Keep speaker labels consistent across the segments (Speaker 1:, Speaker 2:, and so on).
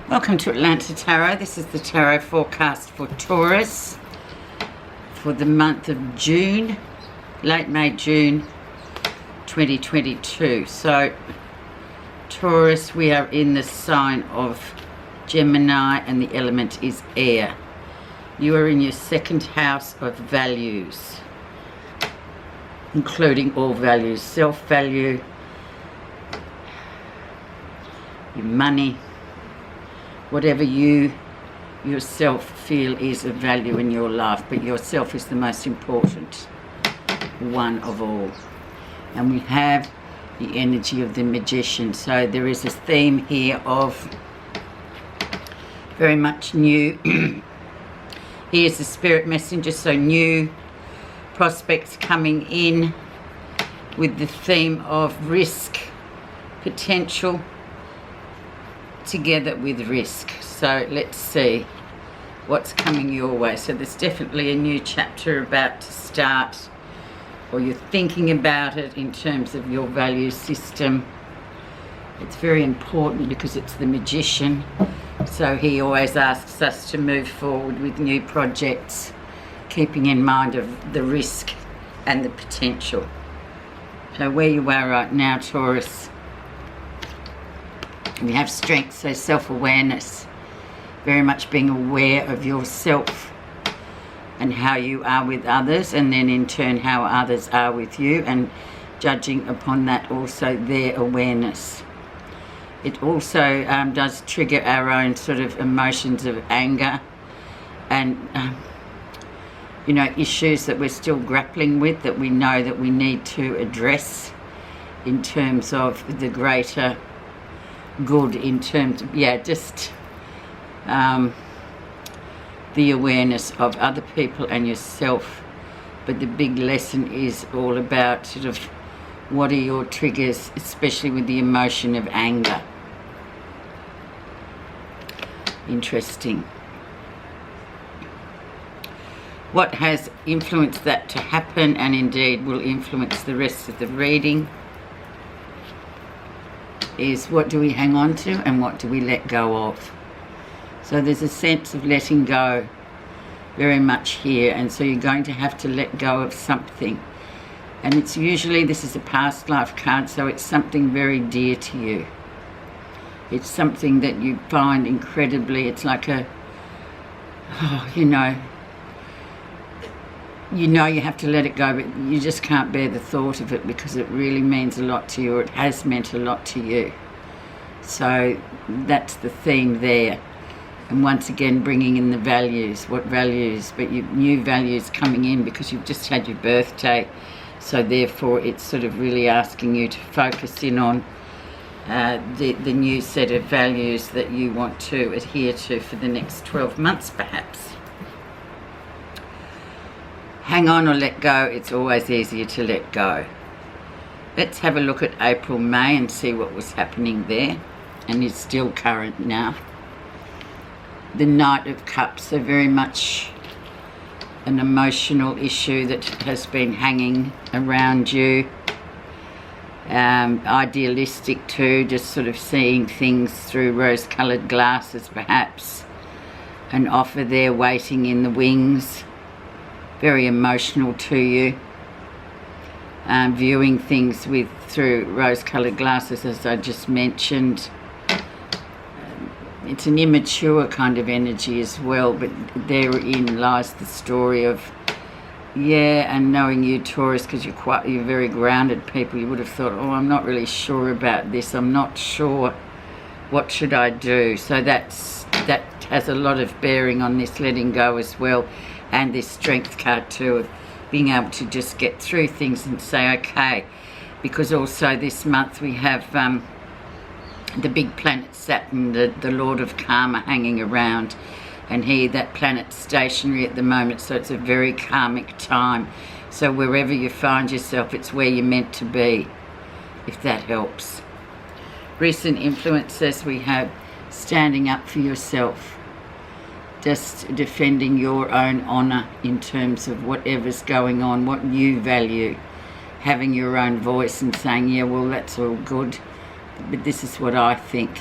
Speaker 1: Welcome to Atlanta Tarot. This is the tarot forecast for Taurus for the month of June, late May, June 2022. So Taurus, we are in the sign of Gemini and the element is air. You are in your second house of values, including all values, self-value, your money, whatever you yourself feel is of value in your life, but yourself is the most important one of all. And we have the energy of the Magician. So there is a theme here of very much new. He is the spirit messenger, so new prospects coming in with the theme of risk, potential, together with risk. So let's see what's coming your way. So there's definitely a new chapter about to start, or you're thinking about it in terms of your value system. It's very important because it's the Magician, so he always asks us to move forward with new projects, keeping in mind of the risk and the potential. So where you are right now, Taurus, we have strength, so self-awareness, very much being aware of yourself and how you are with others, and then in turn how others are with you, and judging upon that also their awareness. It also does trigger our own sort of emotions of anger and you know, issues that we're still grappling with, that we know that we need to address in terms of the greater good, in terms of, just the awareness of other people and yourself. But the big lesson is all about sort of what are your triggers, especially with the emotion of anger. Interesting. What has influenced that to happen, and indeed will influence the rest of the reading, is what do we hang on to and what do we let go of. So there's a sense of letting go very much here, and so you're going to have to let go of something, and it's usually, this is a past life card, so it's something very dear to you. It's something that you find incredibly, it's like a, you know you have to let it go, but you just can't bear the thought of it because it really means a lot to you, or it has meant a lot to you. So that's the theme there. And once again, bringing in the values. What values? But new values coming in because you've just had your birthday. So therefore, it's sort of really asking you to focus in on the new set of values that you want to adhere to for the next 12 months, perhaps. Hang on or let go, it's always easier to let go. Let's have a look at April, May and see what was happening there, and is still current now. The Knight of Cups, so very much an emotional issue that has been hanging around you. Idealistic too, just sort of seeing things through rose-coloured glasses perhaps. An offer there waiting in the wings. Very emotional to you, viewing things through rose-coloured glasses, as I just mentioned. It's an immature kind of energy as well, but therein lies the story of, and knowing you, Taurus, because you're very grounded people, you would have thought, oh, I'm not really sure about this, I'm not sure, what should I do? So that has a lot of bearing on this letting go as well. And this strength card too, of being able to just get through things and say okay, because also this month we have the big planet Saturn, the Lord of Karma, hanging around, and that planet's stationary at the moment, so it's a very karmic time. So wherever you find yourself, it's where you're meant to be, if that helps. Recent influences, we have standing up for yourself, just defending your own honour in terms of whatever's going on, what you value, having your own voice and saying, yeah, well, that's all good, but this is what I think.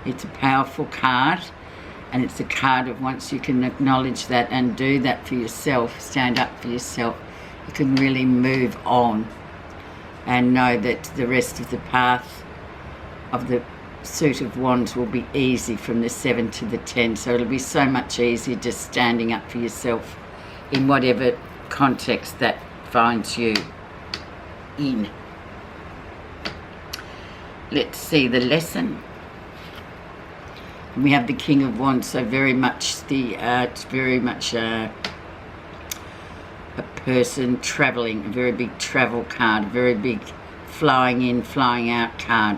Speaker 1: It's a powerful card, and it's a card of once you can acknowledge that and do that for yourself, stand up for yourself, you can really move on and know that the rest of the path of the suit of wands will be easy from the 7 to the 10. So it'll be so much easier just standing up for yourself in whatever context that finds you in. Let's see the lesson. We have the King of Wands, so very much it's very much a person traveling, a very big travel card, a very big flying in, flying out card.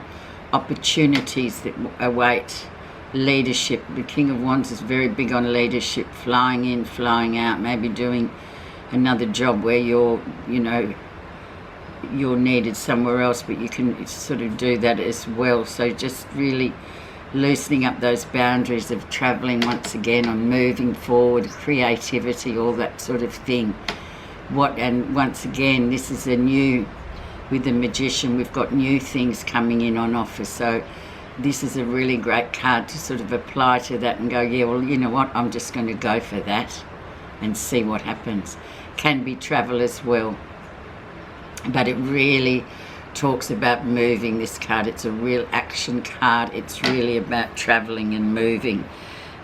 Speaker 1: Opportunities that await, leadership. The King of Wands is very big on leadership, flying in, flying out, maybe doing another job where you're needed somewhere else, but you can sort of do that as well. So just really loosening up those boundaries of traveling once again, on moving forward, creativity, all that sort of thing. And once again, this is a new, with the Magician, we've got new things coming in on offer. So this is a really great card to sort of apply to that and go, yeah, well, you know what, I'm just going to go for that and see what happens. Can be travel as well, but it really talks about moving, this card. It's a real action card. It's really about traveling and moving,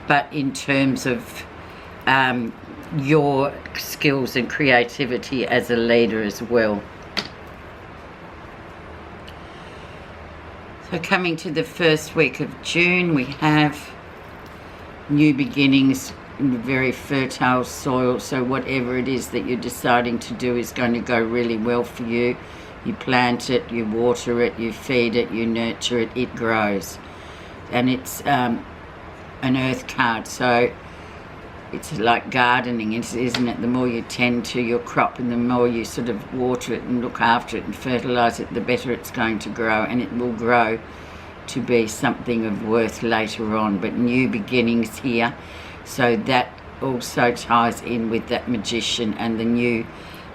Speaker 1: but in terms of your skills and creativity as a leader as well. So coming to the first week of June, we have new beginnings in very fertile soil. So whatever it is that you're deciding to do is going to go really well for you. You plant it, you water it, you feed it, you nurture it, it grows. And it's an earth card, so it's like gardening, isn't it? The more you tend to your crop and the more you sort of water it and look after it and fertilise it, the better it's going to grow, and it will grow to be something of worth later on. But new beginnings here, so that also ties in with that Magician and the new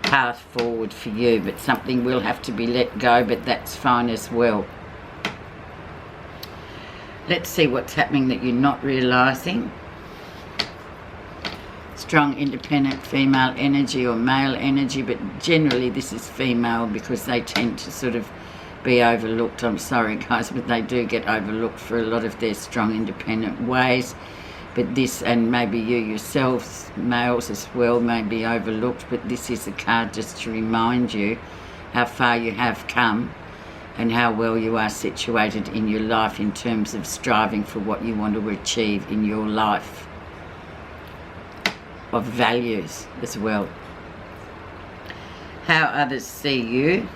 Speaker 1: path forward for you. But something will have to be let go, but that's fine as well. Let's see what's happening that you're not realising. Strong, independent female energy or male energy, but generally this is female because they tend to sort of be overlooked. I'm sorry guys, but they do get overlooked for a lot of their strong, independent ways. But this, and maybe you yourselves, males as well, may be overlooked, but this is a card just to remind you how far you have come and how well you are situated in your life in terms of striving for what you want to achieve in your life, of values as well. How others see you.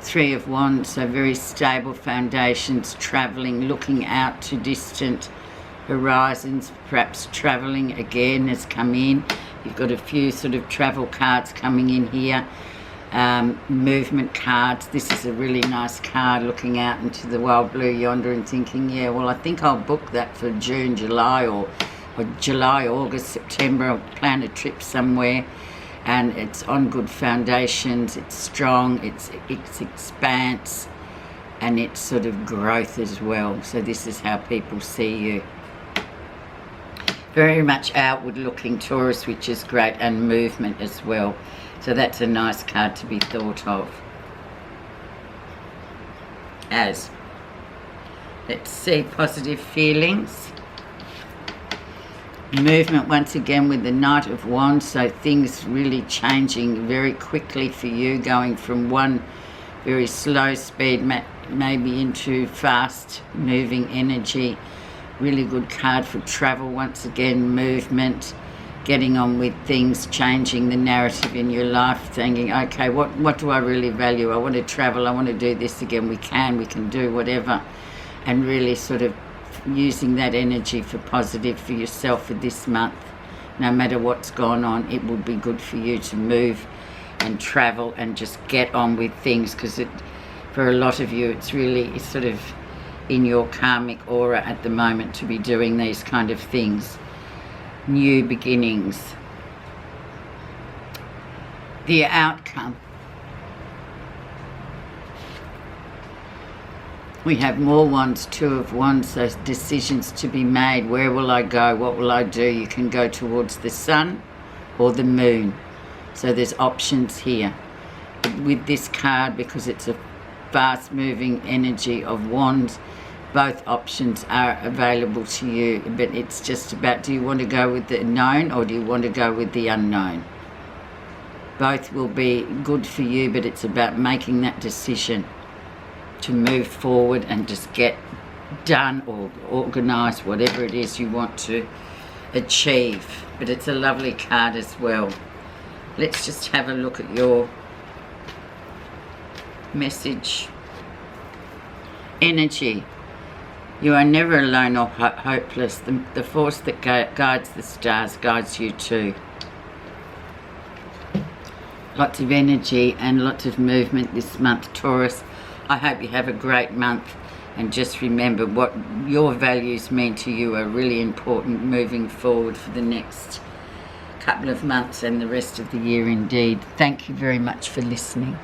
Speaker 1: Three of Wands, so very stable foundations, travelling, looking out to distant horizons, perhaps travelling again has come in. You've got a few sort of travel cards coming in here. Movement cards. This is a really nice card, looking out into the wild blue yonder and thinking, yeah, well, I think I'll book that for June, July, or July, August, September. I'll plan a trip somewhere, and it's on good foundations. It's strong, it's expanse, and it's sort of growth as well. So this is how people see you. Very much outward looking, Taurus, which is great, and movement as well. So that's a nice card to be thought of. Let's see, positive feelings. Movement once again with the Knight of Wands, so things really changing very quickly for you, going from one very slow speed maybe into fast moving energy. Really good card for travel once again, movement, getting on with things, changing the narrative in your life, thinking, okay, what do I really value? I want to travel, I want to do this again. We can do whatever, and really sort of using that energy for positive for yourself for this month. No matter what's gone on, it will be good for you to move and travel and just get on with things, because for a lot of you it's sort of in your karmic aura at the moment to be doing these kind of things. New beginnings. The outcome. We have more wands, 2 of wands, so decisions to be made. Where will I go? What will I do? You can go towards the sun or the moon. So there's options here. With this card, because it's a fast moving energy of wands, both options are available to you. But it's just about, do you want to go with the known or do you want to go with the unknown? Both will be good for you, but it's about making that decision to move forward and just get done or organise whatever it is you want to achieve. But it's a lovely card as well. Let's just have a look at your message. Energy. You are never alone or hopeless. The force that guides the stars guides you too. Lots of energy and lots of movement this month, Taurus. I hope you have a great month, and just remember what your values mean to you are really important moving forward for the next couple of months and the rest of the year indeed. Thank you very much for listening.